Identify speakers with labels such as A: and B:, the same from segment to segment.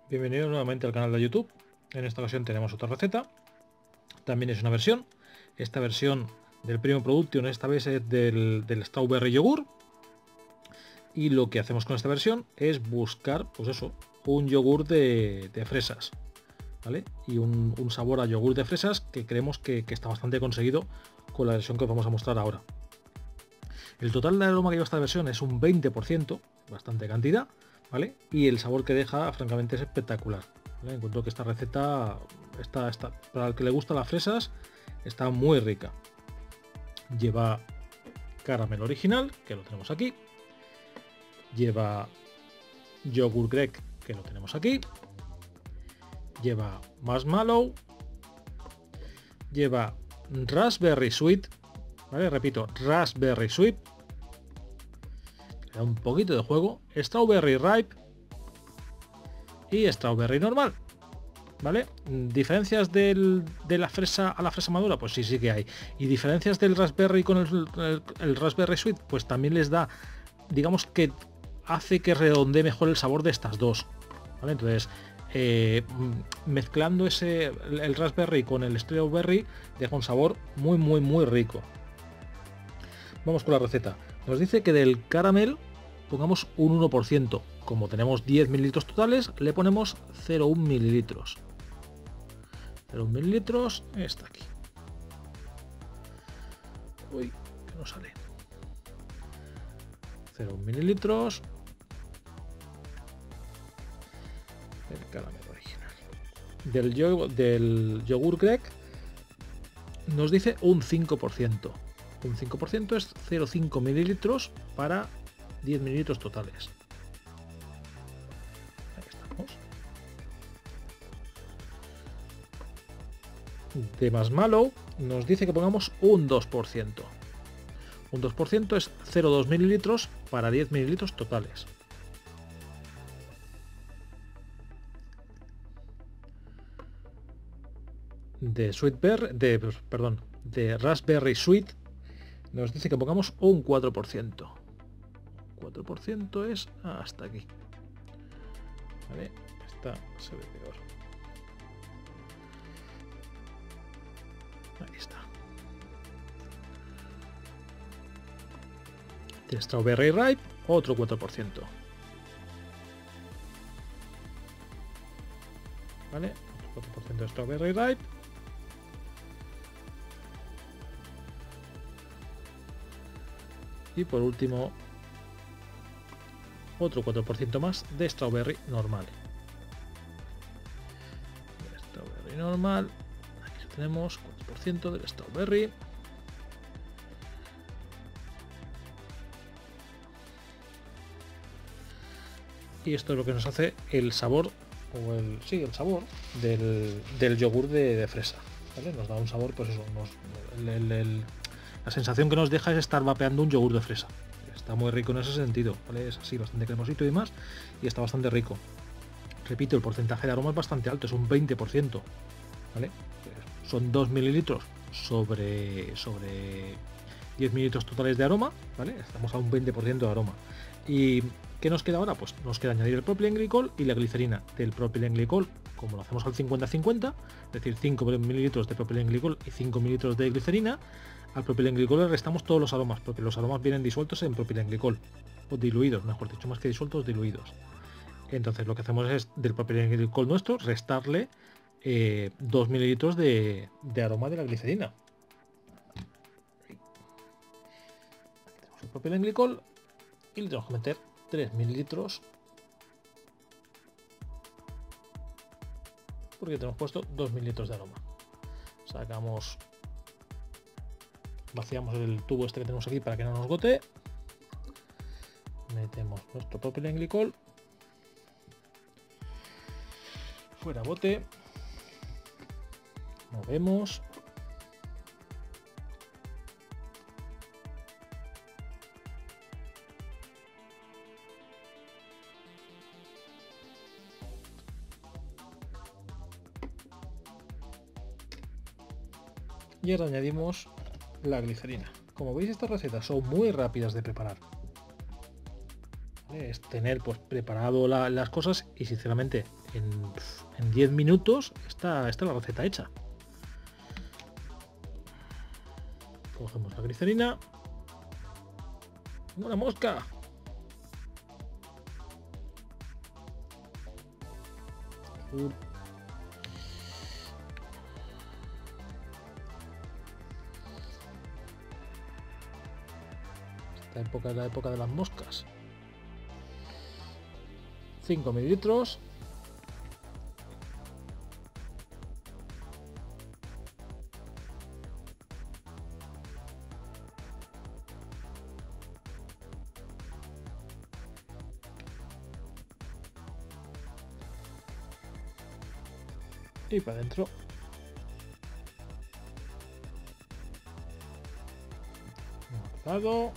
A: Bienvenidos nuevamente al canal de YouTube. En esta ocasión tenemos otra receta. También es una versión. Esta versión del Premium Production esta vez es del Strawberry Yogur. Y lo que hacemos con esta versión es buscar, pues eso, un yogur de fresas, ¿vale? Y un sabor a yogur de fresas que creemos que está bastante conseguido con la versión que os vamos a mostrar ahora. El total de aroma que lleva esta versión es un 20%, bastante cantidad, ¿vale? Y el sabor que deja, francamente, es espectacular, ¿vale? Encuentro que esta receta, para el que le gustan las fresas, está muy rica. Lleva caramelo original, que lo tenemos aquí. Lleva yogur grec, que lo tenemos aquí. Lleva marshmallow. Lleva raspberry sweet, ¿vale? Repito, raspberry sweet. Le da un poquito de juego. Strawberry ripe y strawberry normal, ¿vale? Diferencias de la fresa a la fresa madura, pues sí que hay. Y diferencias del raspberry con el raspberry sweet, pues también les da, digamos que hace que redondee mejor el sabor de estas dos, ¿vale? Entonces, mezclando el raspberry con el strawberry deja un sabor muy rico. Vamos con la receta. Nos dice que del caramel pongamos un 1%. Como tenemos 10 mililitros totales, le ponemos 0,1 mililitros. 0,1 mililitros está aquí. Uy, que no sale. 0,1 mililitros. El caramelo original. Del yogur grec nos dice un 5%. Un 5% es 0,5 mililitros para 10 mililitros totales. Ahí estamos. De marshmallow nos dice que pongamos un 2%. Un 2% es 0,2 mililitros para 10 mililitros totales. De raspberry sweet nos dice que pongamos un 4%. 4% es hasta aquí. ¿Vale? Esta se ve peor. Ahí está. De strawberry ripe, otro 4%. ¿Vale? Otro 4% de strawberry ripe. Y por último, otro 4% más de strawberry normal. Strawberry normal. Aquí lo tenemos, 4% del strawberry. Y esto es lo que nos hace el sabor, el sabor del yogur de fresa, ¿vale? Nos da un sabor, pues eso, la sensación que nos deja es estar vapeando un yogur de fresa. Está muy rico en ese sentido, ¿vale? Es así, bastante cremosito y demás, y está bastante rico. Repito, el porcentaje de aroma es bastante alto, es un 20%, ¿vale? Son 2 mililitros sobre 10 mililitros totales de aroma, ¿vale? Estamos a un 20% de aroma. ¿Y qué nos queda ahora? Pues nos queda añadir el propilenglicol y la glicerina. Del propilenglicol, como lo hacemos al 50-50, es decir, 5 mililitros de propilenglicol y 5 mililitros de glicerina, al propilenglicol le restamos todos los aromas, porque los aromas vienen disueltos en propilenglicol, o diluidos, mejor dicho, más que disueltos, diluidos. Entonces lo que hacemos es del propilenglicol nuestro restarle 2 mililitros de aroma de la glicerina. Aquí tenemos el propilenglicol y le tenemos que meter 3 mililitros porque tenemos puesto 2 mililitros de aroma. Sacamos, vaciamos el tubo este que tenemos aquí para que no nos gotee. Metemos nuestro propilenglicol. Fuera bote. Movemos. Y ahora añadimos la glicerina. Como veis, estas recetas son muy rápidas de preparar. ¿vale? Es tener pues preparado las cosas y sinceramente en 10 minutos está la receta hecha. Cogemos la glicerina. ¡Una mosca! Esta época es la época de las moscas. 5 mililitros. Y para adentro. Guardado.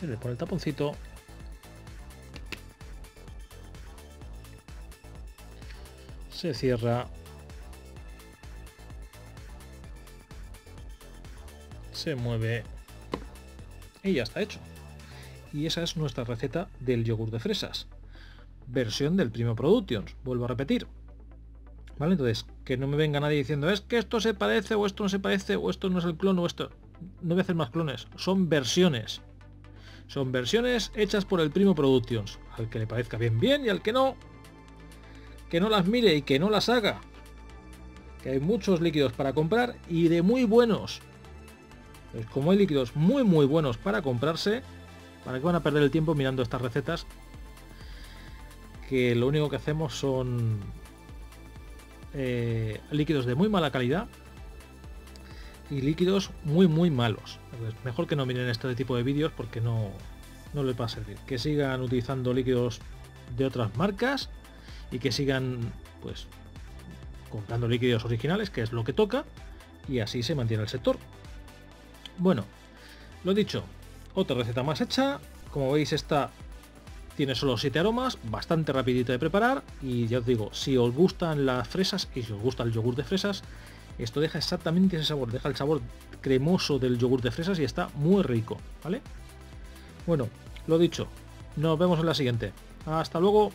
A: Se le pone el taponcito. Se cierra. Se mueve. Y ya está hecho. Y esa es nuestra receta del yogur de fresas. Versión del Primo Productions. Vuelvo a repetir. ¿Vale? Entonces, que no me venga nadie diciendo es que esto se parece o esto no se parece o esto no es el clon o esto. No voy a hacer más clones. Son versiones. Son versiones hechas por el Primo Productions. Al que le parezca bien, bien, y al que no las mire y que no las haga. Que hay muchos líquidos para comprar y de muy buenos. Pues como hay líquidos muy buenos para comprarse, ¿para qué van a perder el tiempo mirando estas recetas? Que lo único que hacemos son líquidos de muy mala calidad y líquidos muy malos. Entonces, mejor que no miren este tipo de vídeos porque no les va a servir. Que sigan utilizando líquidos de otras marcas y que sigan pues comprando líquidos originales, que es lo que toca, y así se mantiene el sector. Bueno, lo dicho, otra receta más hecha. Como veis, esta tiene solo 7 aromas, bastante rapidita de preparar, y ya os digo, si os gustan las fresas y si os gusta el yogur de fresas, esto deja exactamente ese sabor, deja el sabor cremoso del yogur de fresas y está muy rico, ¿vale? Bueno, lo dicho, nos vemos en la siguiente. Hasta luego.